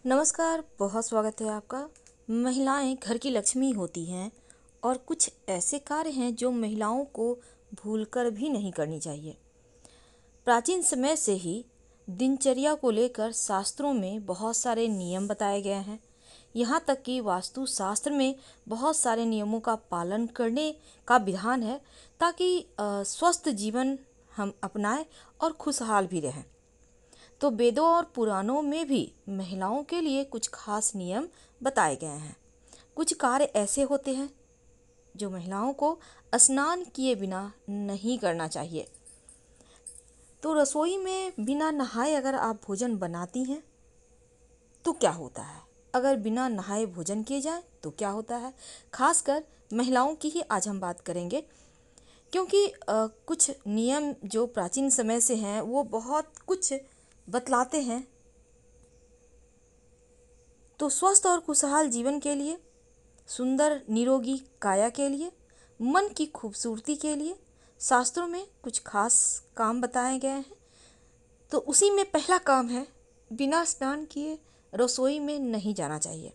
नमस्कार, बहुत स्वागत है आपका। महिलाएं घर की लक्ष्मी होती हैं और कुछ ऐसे कार्य हैं जो महिलाओं को भूलकर भी नहीं करनी चाहिए। प्राचीन समय से ही दिनचर्या को लेकर शास्त्रों में बहुत सारे नियम बताए गए हैं। यहाँ तक कि वास्तु शास्त्र में बहुत सारे नियमों का पालन करने का विधान है ताकि स्वस्थ जीवन हम अपनाएं और खुशहाल भी रहें। तो वेदों और पुराणों में भी महिलाओं के लिए कुछ खास नियम बताए गए हैं। कुछ कार्य ऐसे होते हैं जो महिलाओं को स्नान किए बिना नहीं करना चाहिए। तो रसोई में बिना नहाए अगर आप भोजन बनाती हैं तो क्या होता है, अगर बिना नहाए भोजन किए जाए तो क्या होता है। खासकर महिलाओं की ही आज हम बात करेंगे, क्योंकि कुछ नियम जो प्राचीन समय से हैं वो बहुत कुछ बतलाते हैं। तो स्वस्थ और खुशहाल जीवन के लिए, सुंदर निरोगी काया के लिए, मन की खूबसूरती के लिए शास्त्रों में कुछ खास काम बताए गए हैं। तो उसी में पहला काम है, बिना स्नान किए रसोई में नहीं जाना चाहिए।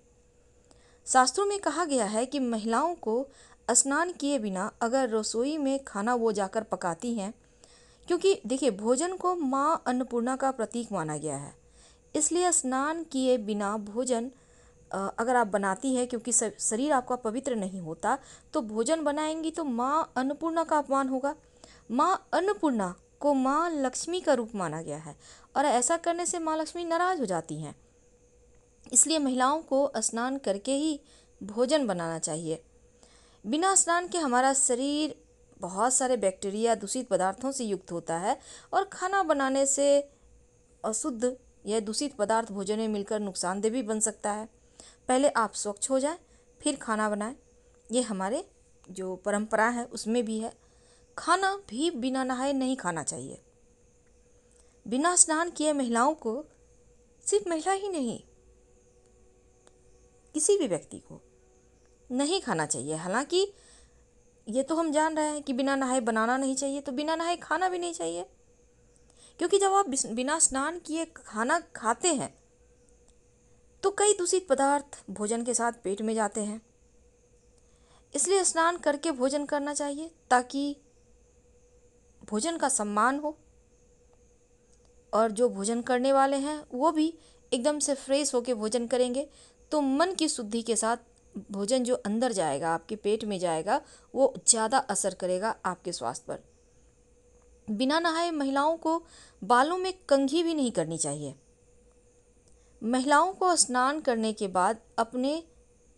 शास्त्रों में कहा गया है कि महिलाओं को स्नान किए बिना अगर रसोई में खाना वो जाकर पकाती हैं, क्योंकि देखिए भोजन को माँ अन्नपूर्णा का प्रतीक माना गया है, इसलिए स्नान किए बिना भोजन अगर आप बनाती हैं, क्योंकि शरीर आपका पवित्र नहीं होता, तो भोजन बनाएंगी तो माँ अन्नपूर्णा का अपमान होगा। माँ अन्नपूर्णा को माँ लक्ष्मी का रूप माना गया है और ऐसा करने से माँ लक्ष्मी नाराज हो जाती हैं। इसलिए महिलाओं को स्नान करके ही भोजन बनाना चाहिए। बिना स्नान के हमारा शरीर बहुत सारे बैक्टीरिया, दूषित पदार्थों से युक्त होता है और खाना बनाने से अशुद्ध या दूषित पदार्थ भोजन में मिलकर नुकसानदेह भी बन सकता है। पहले आप स्वच्छ हो जाएं, फिर खाना बनाएं। ये हमारे जो परंपरा है उसमें भी है। खाना भी बिना नहाए नहीं खाना चाहिए। बिना स्नान किए महिलाओं को, सिर्फ महिला ही नहीं, किसी भी व्यक्ति को नहीं खाना चाहिए। हालांकि ये तो हम जान रहे हैं कि बिना नहाए बनाना नहीं चाहिए, तो बिना नहाए खाना भी नहीं चाहिए, क्योंकि जब आप बिना स्नान किए खाना खाते हैं तो कई दूषित पदार्थ भोजन के साथ पेट में जाते हैं। इसलिए स्नान करके भोजन करना चाहिए ताकि भोजन का सम्मान हो और जो भोजन करने वाले हैं वो भी एकदम से फ्रेश होकर भोजन करेंगे, तो मन की शुद्धि के साथ भोजन जो अंदर जाएगा, आपके पेट में जाएगा, वो ज़्यादा असर करेगा आपके स्वास्थ्य पर। बिना नहाए महिलाओं को बालों में कंघी भी नहीं करनी चाहिए। महिलाओं को स्नान करने के बाद अपने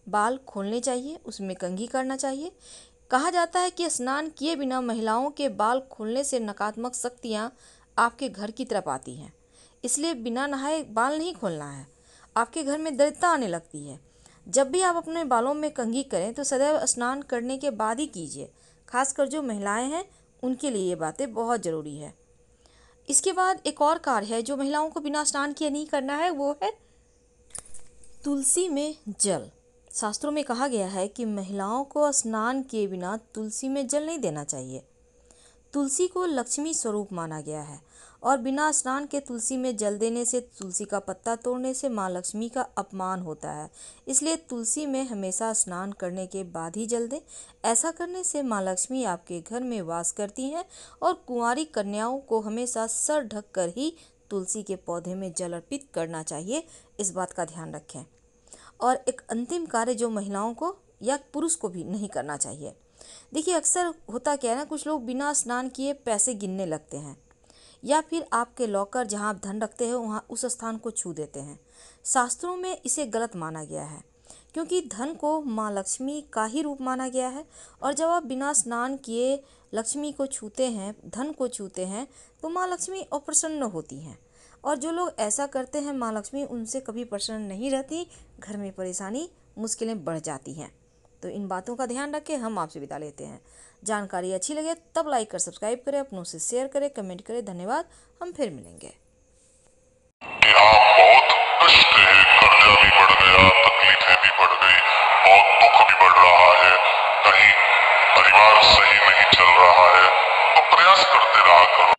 बाल खोलने चाहिए, उसमें कंघी करना चाहिए। कहा जाता है कि स्नान किए बिना महिलाओं के बाल खोलने से नकारात्मक शक्तियाँ आपके घर की तरफ आती हैं, इसलिए बिना नहाए बाल नहीं खोलना है। आपके घर में दरिद्रता आने लगती है। जब भी आप अपने बालों में कंघी करें तो सदैव स्नान करने के बाद ही कीजिए। खासकर जो महिलाएं हैं उनके लिए ये बातें बहुत ज़रूरी है। इसके बाद एक और कार्य है जो महिलाओं को बिना स्नान किए नहीं करना है, वो है तुलसी में जल। शास्त्रों में कहा गया है कि महिलाओं को स्नान किए बिना तुलसी में जल नहीं देना चाहिए। तुलसी को लक्ष्मी स्वरूप माना गया है और बिना स्नान के तुलसी में जल देने से, तुलसी का पत्ता तोड़ने से माँ लक्ष्मी का अपमान होता है। इसलिए तुलसी में हमेशा स्नान करने के बाद ही जल दें। ऐसा करने से माँ लक्ष्मी आपके घर में वास करती हैं और कुंवारी कन्याओं को हमेशा सर ढक कर ही तुलसी के पौधे में जल अर्पित करना चाहिए। इस बात का ध्यान रखें। और एक अंतिम कार्य जो महिलाओं को या पुरुष को भी नहीं करना चाहिए। देखिए अक्सर होता क्या है ना, कुछ लोग बिना स्नान किए पैसे गिनने लगते हैं या फिर आपके लॉकर जहां आप धन रखते हैं वहां उस स्थान को छू देते हैं। शास्त्रों में इसे गलत माना गया है, क्योंकि धन को माँ लक्ष्मी का ही रूप माना गया है और जब आप बिना स्नान किए लक्ष्मी को छूते हैं, धन को छूते हैं, तो माँ लक्ष्मी अप्रसन्न होती हैं। और जो लोग ऐसा करते हैं माँ लक्ष्मी उनसे कभी प्रसन्न नहीं रहती, घर में परेशानी, मुश्किलें बढ़ जाती हैं। तो इन बातों का ध्यान रखें। हम आपसे विदा लेते हैं। जानकारी अच्छी लगे तब लाइक कर सब्सक्राइब करें, अपनों से शेयर करें, कमेंट करें। धन्यवाद। हम फिर मिलेंगे। कि आप बहुत कष्ट है, कर्जा भी बढ़ गया, तकलीफें भी बढ़ गई, बहुत दुख भी बढ़ रहा है, कहीं परिवार सही नहीं चल रहा है, तो प्रयास करते रहा करो।